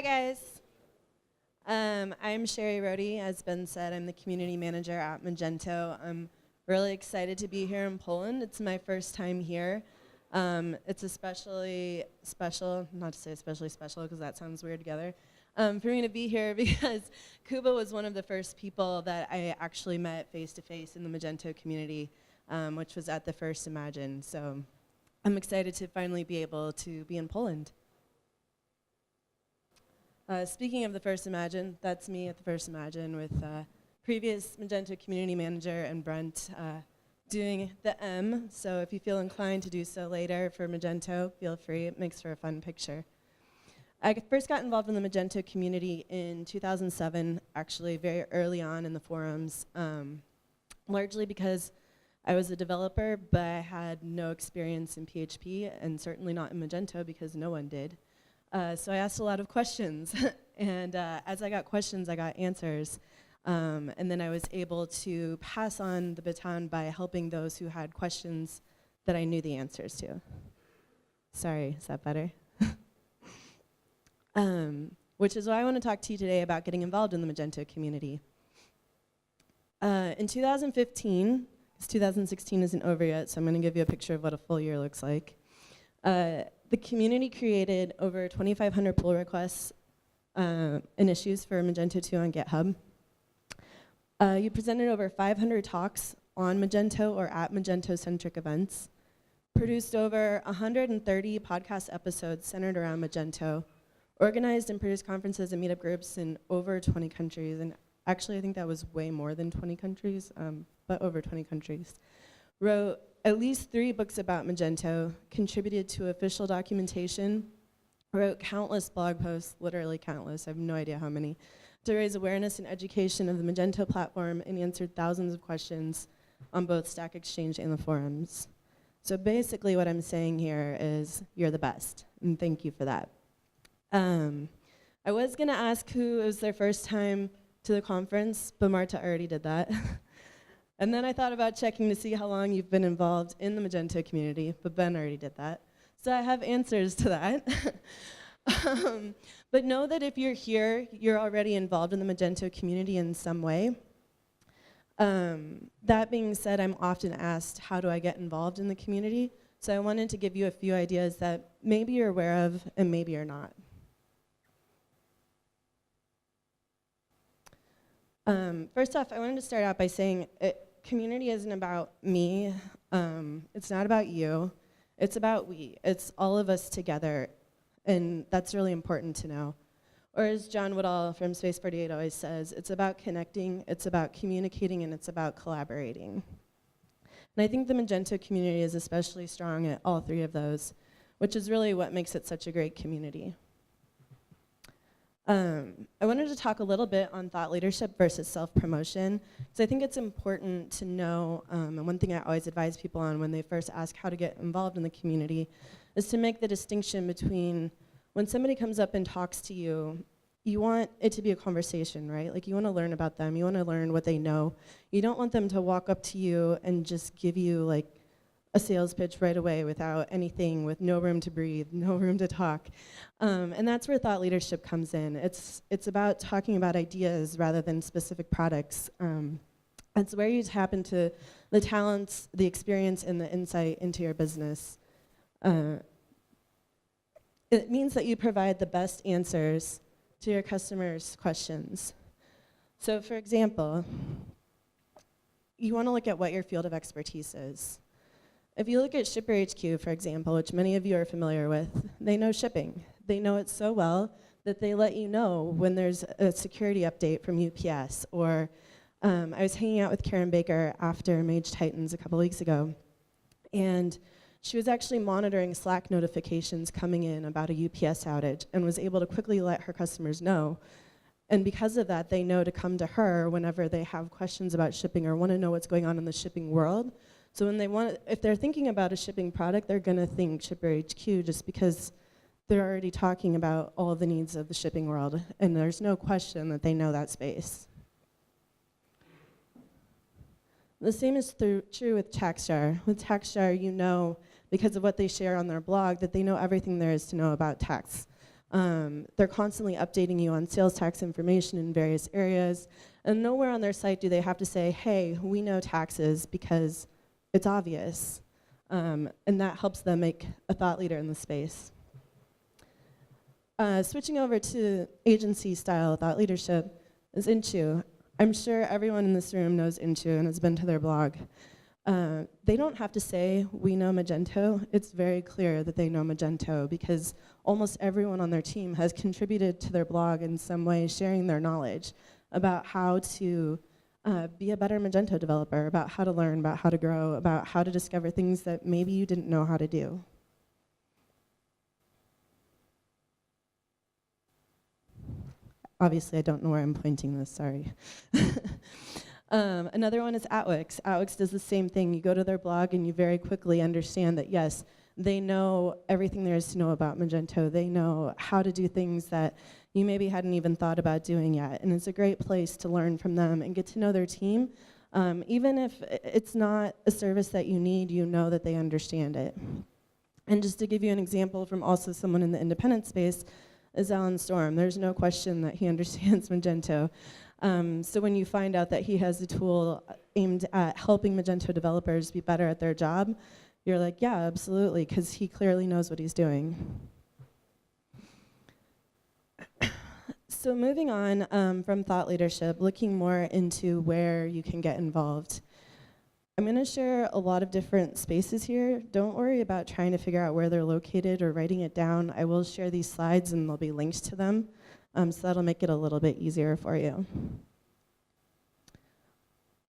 guys. I'm Sherrie Rohde. As Ben said, I'm the community manager at Magento. I'm really excited to be here in Poland. It's my first time here. It's especially special, not to say especially special because that sounds weird together, for me to be here because Kuba was one of the first people that I actually met face-to-face in the Magento community, which was at the first Imagine. So I'm excited to finally be able to be in Poland. Speaking of the first Imagine, that's me at the first Imagine with previous Magento community manager and Brent doing the M. So if you feel inclined to do so later for Magento, feel free. It makes for a fun picture. I first got involved in the Magento community in 2007, actually very early on in the forums, largely because I was a developer, but I had no experience in PHP, and certainly not in Magento because no one did. So I asked a lot of questions, and as I got questions, I got answers. And then I was able to pass on the baton by helping those who had questions that I knew the answers to. Sorry, is that better? Which is why I want to talk to you today about getting involved in the Magento community. In 2015, because 2016 isn't over yet, so I'm going to give you a picture of what a full year looks like. The community created over 2,500 pull requests and issues for Magento 2 on GitHub. You presented over 500 talks on Magento or at Magento-centric events, produced over 130 podcast episodes centered around Magento, organized and produced conferences and meetup groups in over 20 countries, and actually I think that was way more than 20 countries, but over 20 countries. Wrote at least 3 books about Magento, contributed to official documentation, wrote countless blog posts, literally countless, I have no idea how many, to raise awareness and education of the Magento platform, and answered thousands of questions on both Stack Exchange and the forums. So basically what I'm saying here is you're the best, and thank you for that. I was gonna ask who it was their first time to the conference, but Marta already did that. And then I thought about checking to see how long you've been involved in the Magento community, but Ben already did that. So I have answers to that. But know that if you're here, you're already involved in the Magento community in some way. That being said, I'm often asked, how do I get involved in the community? So I wanted to give you a few ideas that maybe you're aware of and maybe you're not. First off, I wanted to start out by saying community isn't about me. It's not about you. It's about we. It's all of us together. And that's really important to know. Or as John Woodall from Space 48 always says, it's about connecting, it's about communicating, and it's about collaborating. And I think the Magento community is especially strong at all 3 of those, which is really what makes it such a great community. I wanted to talk a little bit on thought leadership versus self-promotion, because I think it's important to know, and one thing I always advise people on when they first ask how to get involved in the community, is to make the distinction between when somebody comes up and talks to you, you want it to be a conversation, right? Like you want to learn about them, you want to learn what they know. You don't want them to walk up to you and just give you like a sales pitch right away without anything, with no room to breathe, no room to talk. And that's where thought leadership comes in. It's about talking about ideas rather than specific products. It's where you tap into the talents, the experience, and the insight into your business. It means that you provide the best answers to your customers' questions. So for example, you want to look at what your field of expertise is. If you look at Shipper HQ, for example, which many of you are familiar with, they know shipping. They know it so well that they let you know when there's a security update from UPS. Or I was hanging out with Karen Baker after Mage Titans a couple weeks ago, and she was actually monitoring Slack notifications coming in about a UPS outage and was able to quickly let her customers know. And because of that, they know to come to her whenever they have questions about shipping or want to know what's going on in the shipping world. So when they if they're thinking about a shipping product, they're going to think Shipper HQ just because they're already talking about all of the needs of the shipping world, and there's no question that they know that space. The same is true with TaxJar. With TaxJar, you know, because of what they share on their blog, that they know everything there is to know about tax. They're constantly updating you on sales tax information in various areas, and nowhere on their site do they have to say, hey, we know taxes, because it's obvious. And that helps them make a thought leader in the space. Switching over to agency-style thought leadership is Intu. I'm sure everyone in this room knows Intu and has been to their blog. They don't have to say, we know Magento. It's very clear that they know Magento, because almost everyone on their team has contributed to their blog in some way, sharing their knowledge about how to be a better Magento developer, about how to learn, about how to grow, about how to discover things that maybe you didn't know how to do. Obviously, I don't know where I'm pointing this, sorry. Another one is Atwix. Atwix does the same thing. You go to their blog and you very quickly understand that, yes, they know everything there is to know about Magento. They know how to do things that you maybe hadn't even thought about doing yet. And it's a great place to learn from them and get to know their team. Even if it's not a service that you need, you know that they understand it. And just to give you an example from also someone in the independent space, is Alan Storm. There's no question that he understands Magento. So when you find out that he has a tool aimed at helping Magento developers be better at their job, you're like, yeah, absolutely, because he clearly knows what he's doing. So moving on from thought leadership, looking more into where you can get involved. I'm going to share a lot of different spaces here. Don't worry about trying to figure out where they're located or writing it down. I will share these slides and there'll be links to them, so that'll make it a little bit easier for you.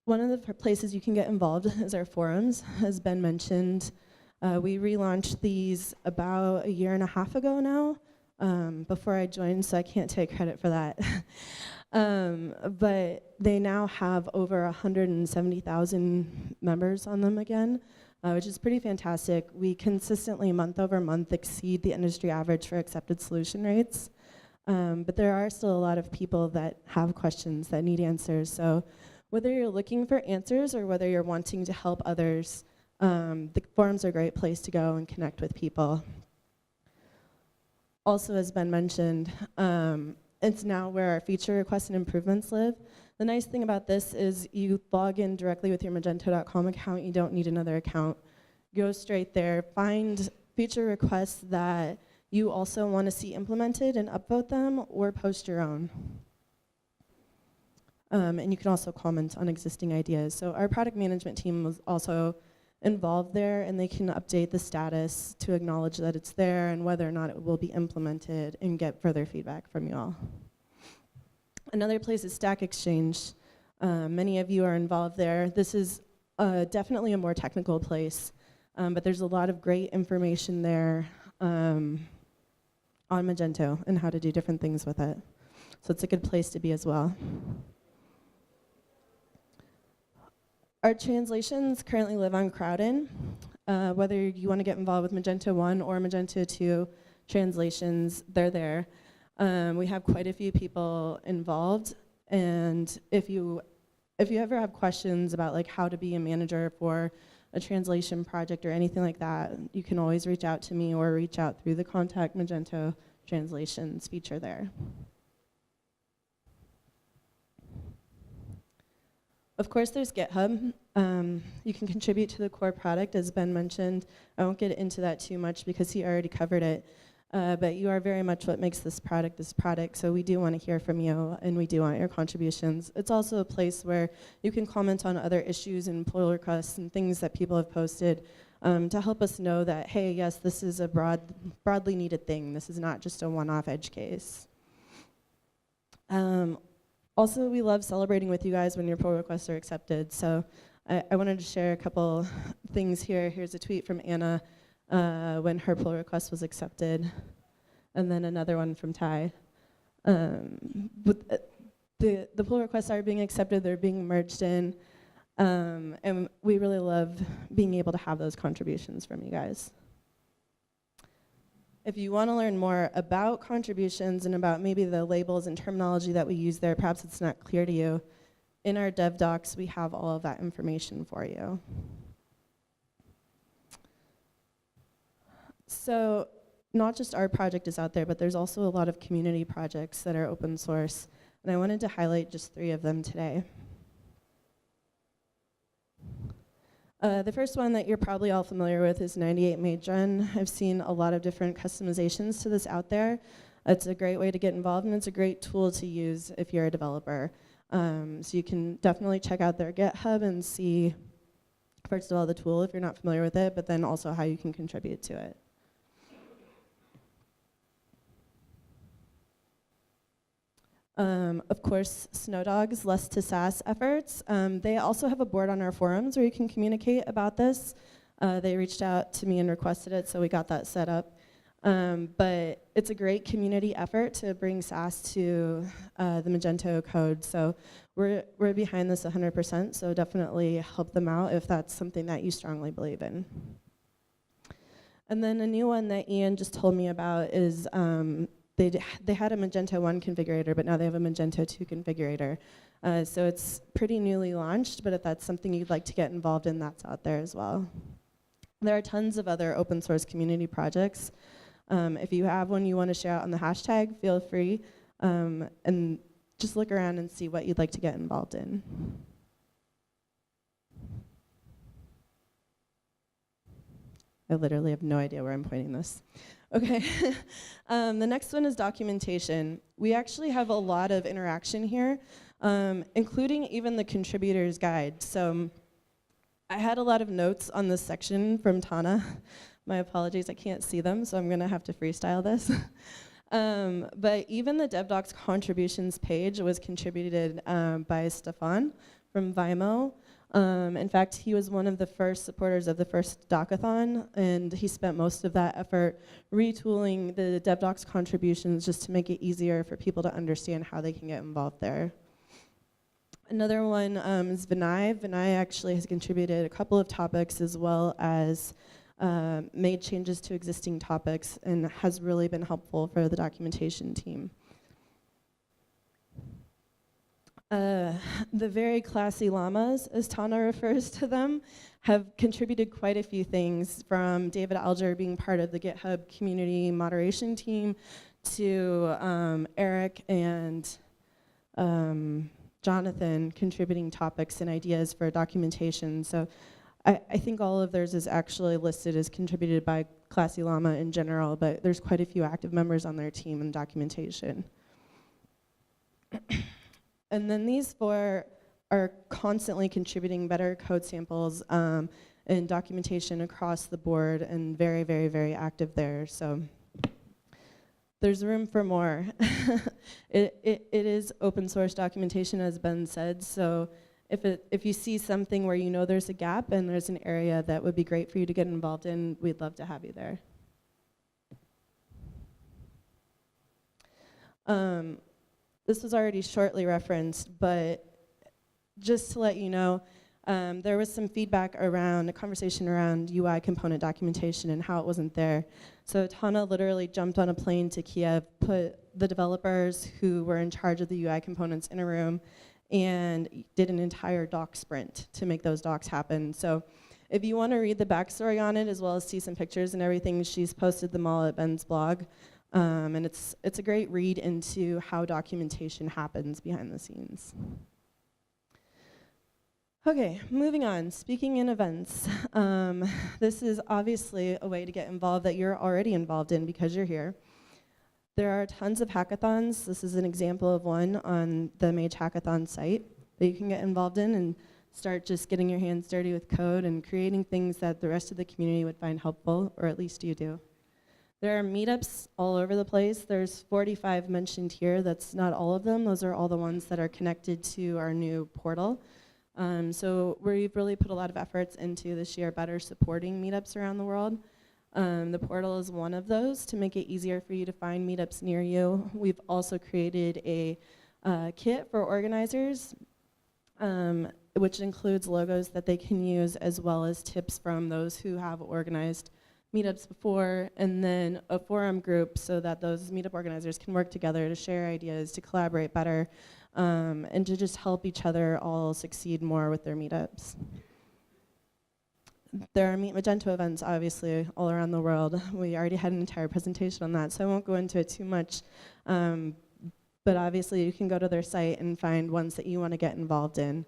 One of the places you can get involved is our forums. As Ben mentioned, we relaunched these about 1.5 years ago now, before I joined, so I can't take credit for that. But they now have over 170,000 members on them again, which is pretty fantastic. We consistently, month over month, exceed the industry average for accepted solution rates. But there are still a lot of people that have questions that need answers. So whether you're looking for answers or whether you're wanting to help others, the forums are a great place to go and connect with people. Also, as Ben mentioned, it's now where our feature requests and improvements live. The nice thing about this is you log in directly with your Magento.com account. You don't need another account. Go straight there, find feature requests that you also want to see implemented and upvote them, or post your own. And you can also comment on existing ideas. So our product management team was also involved there, and they can update the status to acknowledge that it's there and whether or not it will be implemented and get further feedback from you all. Another place is Stack Exchange. Many of you are involved there. This is definitely a more technical place, but there's a lot of great information there on Magento and how to do different things with it. So it's a good place to be as well. Our translations currently live on Crowdin. Whether you want to get involved with Magento 1 or Magento 2 translations, they're there. We have quite a few people involved, and if you ever have questions about like how to be a manager for a translation project or anything like that, you can always reach out to me or reach out through the Contact Magento Translations feature there. Of course, there's GitHub. You can contribute to the core product, as Ben mentioned. I won't get into that too much because he already covered it. But you are very much what makes this product, so we do want to hear from you, and we do want your contributions. It's also a place where you can comment on other issues and pull requests and things that people have posted to help us know that, hey, yes, this is a broadly needed thing. This is not just a one-off edge case. Also, we love celebrating with you guys when your pull requests are accepted. So I wanted to share a couple things here. Here's a tweet from Anna when her pull request was accepted, and then another one from Ty. The pull requests are being accepted, they're being merged in, and we really love being able to have those contributions from you guys. If you want to learn more about contributions and about maybe the labels and terminology that we use there, perhaps it's not clear to you, in our dev docs we have all of that information for you. So not just our project is out there, but there's also a lot of community projects that are open source. And I wanted to highlight just 3 of them today. The first one that you're probably all familiar with is 98 Maygen. I've seen a lot of different customizations to this out there. It's a great way to get involved, and it's a great tool to use if you're a developer. So you can definitely check out their GitHub and see, first of all, the tool if you're not familiar with it, but then also how you can contribute to it. Of course, Snowdog's Less to SaaS efforts. They also have a board on our forums where you can communicate about this. They reached out to me and requested it, so we got that set up. But it's a great community effort to bring SaaS to the Magento code. So we're behind this 100%, so definitely help them out if that's something that you strongly believe in. And then a new one that Ian just told me about is they had a Magento 1 configurator, but now they have a Magento 2 configurator. So it's pretty newly launched, but if that's something you'd like to get involved in, that's out there as well. There are tons of other open source community projects. If you have one you want to share out on the hashtag, feel free, and just look around and see what you'd like to get involved in. I literally have no idea where I'm pointing this. Okay, the next one is documentation. We actually have a lot of interaction here, including even the contributor's guide. So I had a lot of notes on this section from Tana. My apologies, I can't see them, so I'm gonna have to freestyle this. But even the DevDocs contributions page was contributed by Stefan from Vimo. In fact, he was one of the first supporters of the first Hackathon, and he spent most of that effort retooling the DevDocs contributions just to make it easier for people to understand how they can get involved there. Another one is Vani. Vani actually has contributed a couple of topics as well as made changes to existing topics and has really been helpful for the documentation team. The very classy llamas, as Tana refers to them, have contributed quite a few things, from David Alger being part of the GitHub community moderation team to Eric and Jonathan contributing topics and ideas for documentation. So I think all of theirs is actually listed as contributed by Classy Llama in general, but there's quite a few active members on their team in documentation. And then these 4 are constantly contributing better code samples and documentation across the board, and very, very, very active there. So there's room for more. It is open source documentation, as Ben said, so if you see something where you know there's a gap and there's an area that would be great for you to get involved in, we'd love to have you there. This was already shortly referenced, but just to let you know, there was some feedback around, a conversation around UI component documentation and how it wasn't there. So Tana literally jumped on a plane to Kiev, put the developers who were in charge of the UI components in a room, and did an entire doc sprint to make those docs happen. So if you want to read the backstory on it, as well as see some pictures and everything, she's posted them all at Ben's blog. And it's a great read into how documentation happens behind the scenes. Okay, moving on. Speaking in events, this is obviously a way to get involved that you're already involved in because you're here. There are tons of hackathons. This is an example of one on the Mage Hackathon site that you can get involved in and start just getting your hands dirty with code and creating things that the rest of the community would find helpful, or at least you do. There are meetups all over the place. There's 45 mentioned here. That's not all of them. Those are all the ones that are connected to our new portal. So we've really put a lot of efforts into this year better supporting meetups around the world. The portal is one of those to make it easier for you to find meetups near you. We've also created a kit for organizers, which includes logos that they can use, as well as tips from those who have organized meetups before, and then a forum group so that those meetup organizers can work together to share ideas, to collaborate better, and to just help each other all succeed more with their meetups. There are Meet Magento events, obviously, all around the world. We already had an entire presentation on that, so I won't go into it too much. But obviously, you can go to their site and find ones that you want to get involved in.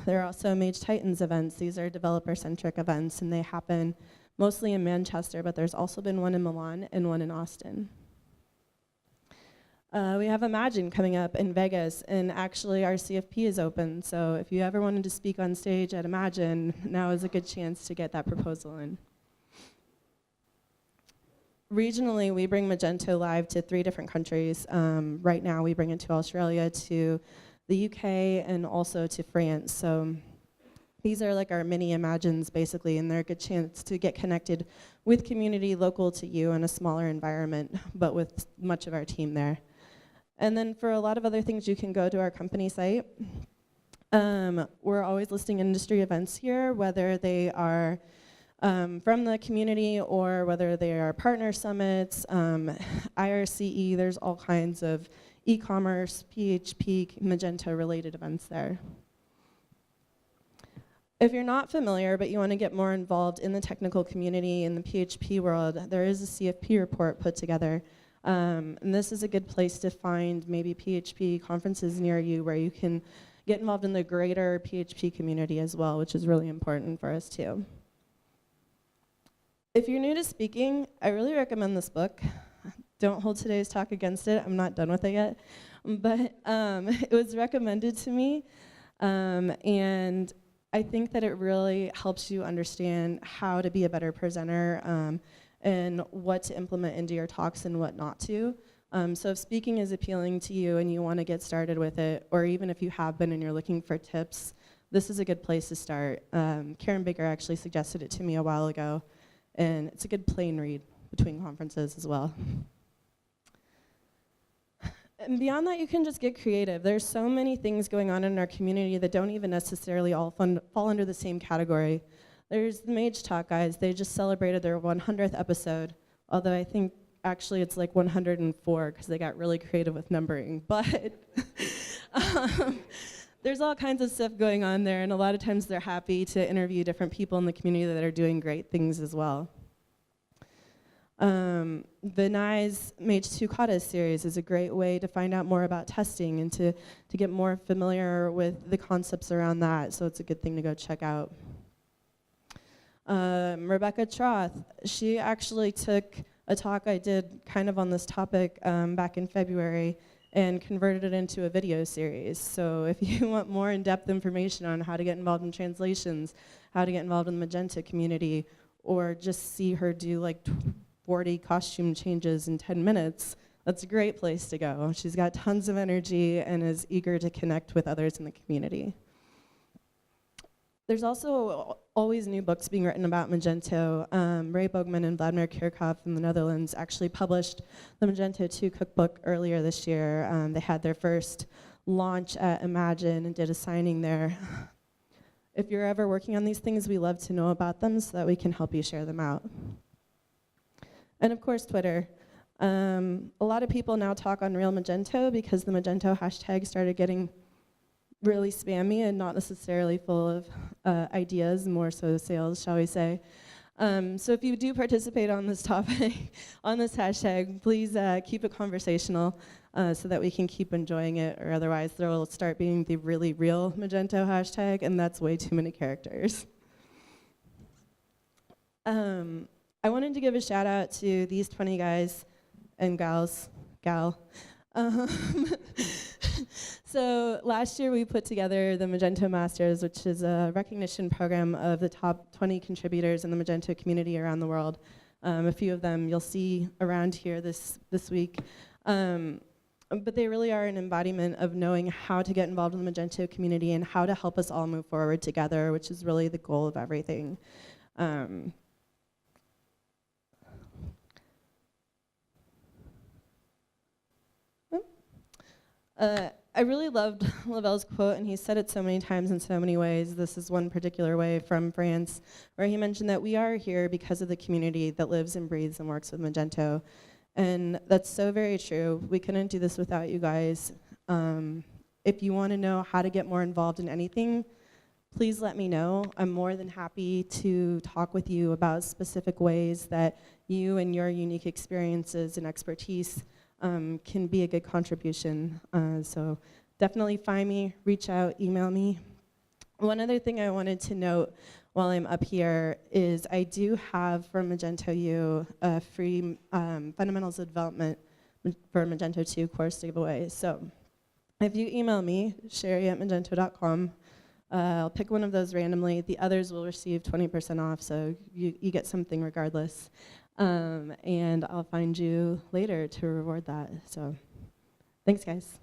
There are also Mage Titans events. These are developer-centric events, and they happen mostly in Manchester, but there's also been one in Milan and one in Austin. We have Imagine coming up in Vegas, and actually our CFP is open, so if you ever wanted to speak on stage at Imagine, now is a good chance to get that proposal in. Regionally, we bring Magento live to 3 different countries. Right now, we bring it to Australia, to the UK, and also to France. So these are like our mini Imagines, basically, and they're a good chance to get connected with community local to you in a smaller environment, but with much of our team there. And then for a lot of other things, you can go to our company site. We're always listing industry events here, whether they are from the community or whether they are partner summits, IRCE, there's all kinds of e-commerce, PHP, Magento related events there. If you're not familiar, but you want to get more involved in the technical community in the PHP world, there is a CFP report put together. And this is a good place to find maybe PHP conferences near you where you can get involved in the greater PHP community as well, which is really important for us too. If you're new to speaking, I really recommend this book. Don't hold today's talk against it. I'm not done with it yet. But it was recommended to me, and I think that it really helps you understand how to be a better presenter and what to implement into your talks and what not to. So if speaking is appealing to you and you want to get started with it, or even if you have been and you're looking for tips, this is a good place to start. Karen Baker actually suggested it to me a while ago, and it's a good plain read between conferences as well. And beyond that, you can just get creative. There's so many things going on in our community that don't even necessarily all fall under the same category. There's the Mage Talk guys. They just celebrated their 100th episode, although I think actually it's like 104 because they got really creative with numbering. But there's all kinds of stuff going on there, and a lot of times they're happy to interview different people in the community that are doing great things as well. Vani's Mage 2 Kata series is a great way to find out more about testing and to get more familiar with the concepts around that, so it's a good thing to go check out. Rebecca Troth, she actually took a talk I did kind of on this topic back in February and converted it into a video series. So if you want more in-depth information on how to get involved in translations, how to get involved in the Magento community, or just see her do like 40 costume changes in 10 minutes, that's a great place to go. She's got tons of energy and is eager to connect with others in the community. There's also always new books being written about Magento. Ray Boogman and Vladimir Kirchhoff in the Netherlands actually published the Magento 2 cookbook earlier this year. They had their first launch at Imagine and did a signing there. If you're ever working on these things, we love to know about them so that we can help you share them out. And of course, Twitter. A lot of people now talk on Real Magento because the Magento hashtag started getting really spammy and not necessarily full of ideas, more so sales, shall we say. So if you do participate on this topic, on this hashtag, please keep it conversational so that we can keep enjoying it, or otherwise there will start being the really real Magento hashtag, and that's way too many characters. I wanted to give a shout out to these 20 guys and gal. So last year we put together the Magento Masters, which is a recognition program of the top 20 contributors in the Magento community around the world. A few of them you'll see around here this week. But they really are an embodiment of knowing how to get involved in the Magento community and how to help us all move forward together, which is really the goal of everything. I really loved Lavelle's quote, and he said it so many times in so many ways. This is one particular way from France, where he mentioned that we are here because of the community that lives and breathes and works with Magento. And that's so very true. We couldn't do this without you guys. If you want to know how to get more involved in anything, please let me know. I'm more than happy to talk with you about specific ways that you and your unique experiences and expertise can be a good contribution. So definitely find me, reach out, email me. One other thing I wanted to note while I'm up here is I do have for Magento U a free Fundamentals of Development for Magento 2 course giveaway. So if you email me, sherrie@magento.com, I'll pick one of those randomly. The others will receive 20% off, so you get something regardless. And I'll find you later to reward that. So thanks, guys.